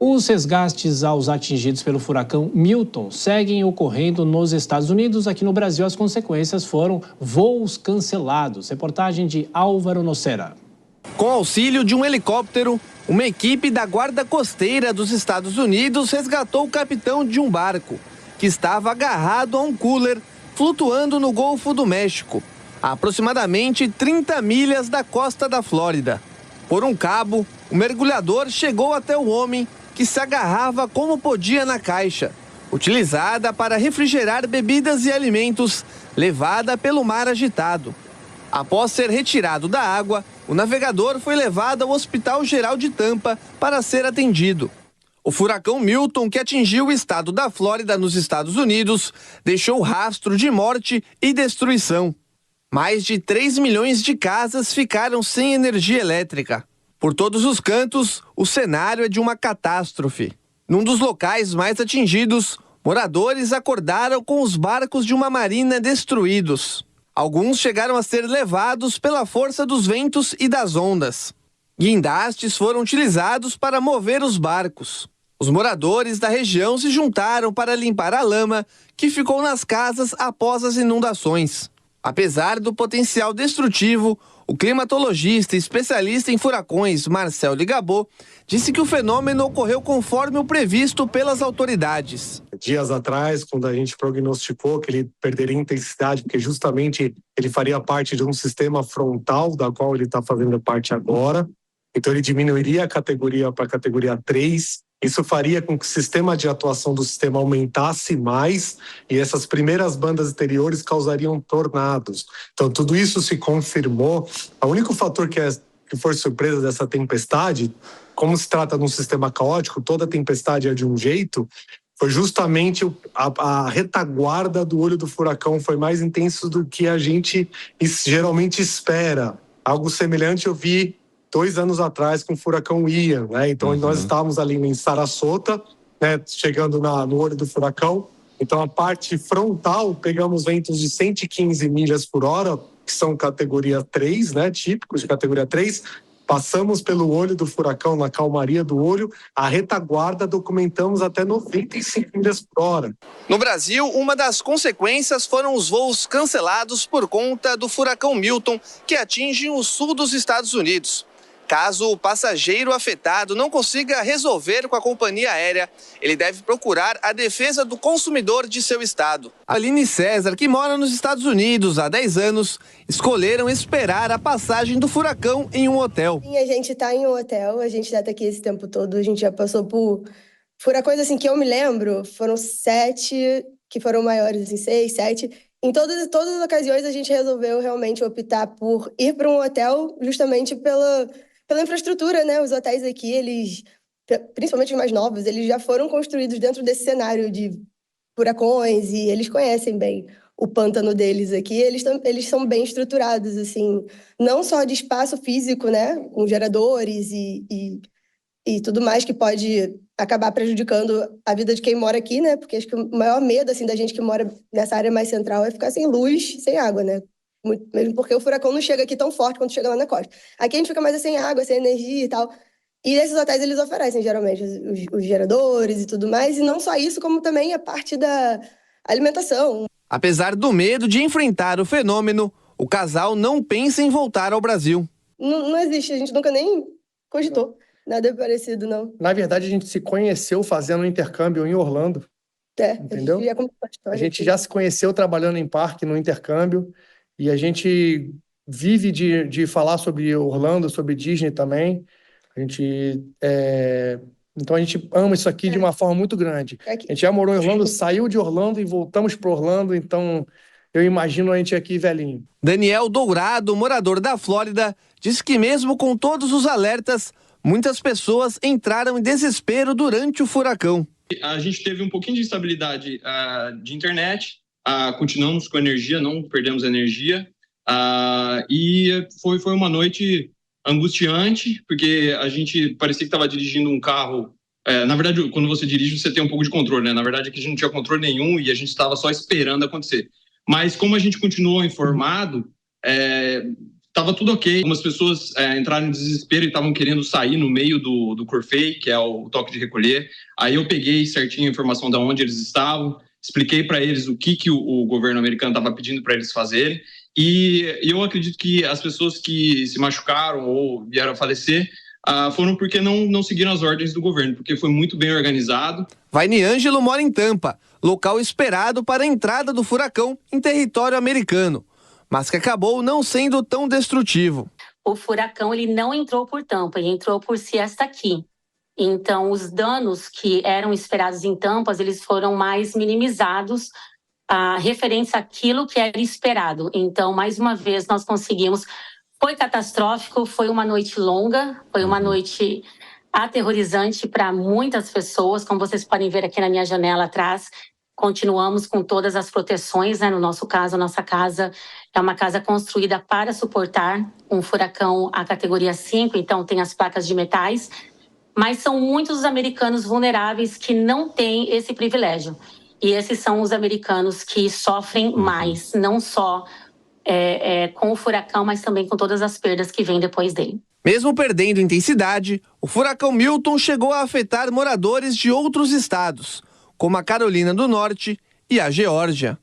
Os resgates aos atingidos pelo furacão Milton seguem ocorrendo nos Estados Unidos. Aqui no Brasil, as consequências foram voos cancelados. Reportagem de Álvaro Nocera. Com auxílio de um helicóptero, uma equipe da Guarda Costeira dos Estados Unidos resgatou o capitão de um barco que estava agarrado a um cooler flutuando no Golfo do México, a aproximadamente 30 milhas da costa da Flórida. Por um cabo, o mergulhador chegou até o homem que se agarrava como podia na caixa, utilizada para refrigerar bebidas e alimentos, levada pelo mar agitado. Após ser retirado da água, o navegador foi levado ao Hospital Geral de Tampa para ser atendido. O furacão Milton, que atingiu o estado da Flórida, nos Estados Unidos, deixou rastro de morte e destruição. Mais de 3 milhões de casas ficaram sem energia elétrica. Por todos os cantos, o cenário é de uma catástrofe. Num dos locais mais atingidos, moradores acordaram com os barcos de uma marina destruídos. Alguns chegaram a ser levados pela força dos ventos e das ondas. Guindastes foram utilizados para mover os barcos. Os moradores da região se juntaram para limpar a lama que ficou nas casas após as inundações. Apesar do potencial destrutivo, o climatologista e especialista em furacões, Marcel Ligabot, disse que o fenômeno ocorreu conforme o previsto pelas autoridades. Dias atrás, quando a gente prognosticou que ele perderia intensidade, porque justamente ele faria parte de um sistema frontal, da qual ele está fazendo parte agora, então ele diminuiria a categoria para a categoria 3, isso faria com que o sistema de atuação do sistema aumentasse mais e essas primeiras bandas anteriores causariam tornados. Então, tudo isso se confirmou. O único fator que foi surpresa dessa tempestade, como se trata de um sistema caótico, toda tempestade é de um jeito, foi justamente a retaguarda do olho do furacão foi mais intenso do que a gente geralmente espera. Algo semelhante eu vi 2 anos atrás com o furacão Ian, né? Então nós estávamos ali em Sarasota, né? Chegando no olho do furacão. Então a parte frontal, pegamos ventos de 115 milhas por hora, que são categoria 3, né? Típicos de categoria 3. Passamos pelo olho do furacão, na calmaria do olho, a retaguarda documentamos até 95 milhas por hora. No Brasil, uma das consequências foram os voos cancelados por conta do furacão Milton, que atinge o sul dos Estados Unidos. Caso o passageiro afetado não consiga resolver com a companhia aérea, ele deve procurar a defesa do consumidor de seu estado. Aline e César, que mora nos Estados Unidos há 10 anos, escolheram esperar a passagem do furacão em um hotel. E a gente está em um hotel, a gente já está aqui esse tempo todo, a gente já passou por furacões assim que eu me lembro, foram 7, que foram maiores, assim, 6, 7. Em todas as ocasiões a gente resolveu realmente optar por ir para um hotel justamente pela infraestrutura, né? Os hotéis aqui, eles, principalmente os mais novos, eles já foram construídos dentro desse cenário de furacões e eles conhecem bem o pântano deles aqui. Eles são bem estruturados, assim, não só de espaço físico, né? Com geradores e tudo mais que pode acabar prejudicando a vida de quem mora aqui, né? Porque acho que o maior medo, assim, da gente que mora nessa área mais central é ficar sem luz, sem água, né? Mesmo porque o furacão não chega aqui tão forte quanto chega lá na costa. Aqui a gente fica mais sem água, sem energia e tal. E esses hotéis, eles oferecem, geralmente, os geradores e tudo mais. E não só isso, como também a parte da alimentação. Apesar do medo de enfrentar o fenômeno, o casal não pensa em voltar ao Brasil. Não existe, a gente nunca nem cogitou nada parecido, não. Na verdade, a gente se conheceu fazendo um intercâmbio em Orlando. Entendeu? A gente já se conheceu trabalhando em parque, no intercâmbio. E a gente vive de falar sobre Orlando, sobre Disney também. Então a gente ama isso aqui de uma forma muito grande. A gente já morou em Orlando, saiu de Orlando e voltamos para Orlando, então eu imagino a gente aqui velhinho. Daniel Dourado, morador da Flórida, disse que mesmo com todos os alertas, muitas pessoas entraram em desespero durante o furacão. A gente teve um pouquinho de instabilidade de internet, continuamos com energia, não perdemos energia, e foi uma noite angustiante, porque a gente parecia que estava dirigindo um carro. Na verdade, quando você dirige, você tem um pouco de controle, né? Na verdade, aqui a gente não tinha controle nenhum e a gente estava só esperando acontecer. Mas como a gente continuou informado, Tava tudo ok. Algumas pessoas entraram em desespero e estavam querendo sair no meio do Corfei, que é o toque de recolher. Aí eu peguei certinho a informação de onde eles estavam, expliquei para eles o que o governo americano estava pedindo para eles fazerem. E eu acredito que as pessoas que se machucaram ou vieram a falecer foram porque não seguiram as ordens do governo, porque foi muito bem organizado. Vaine Ângelo mora em Tampa, local esperado para a entrada do furacão em território americano, mas que acabou não sendo tão destrutivo. O furacão ele não entrou por Tampa, ele entrou por Siesta Key. Então, os danos que eram esperados em Tampa, eles foram mais minimizados referente àquilo que era esperado. Então, mais uma vez, nós conseguimos. Foi catastrófico, foi uma noite longa, foi uma noite aterrorizante para muitas pessoas, como vocês podem ver aqui na minha janela atrás. Continuamos com todas as proteções, né? No nosso caso, a nossa casa é uma casa construída para suportar um furacão a categoria 5, então tem as placas de metais, mas são muitos os americanos vulneráveis que não têm esse privilégio. E esses são os americanos que sofrem mais, não só com o furacão, mas também com todas as perdas que vêm depois dele. Mesmo perdendo intensidade, o furacão Milton chegou a afetar moradores de outros estados, como a Carolina do Norte e a Geórgia.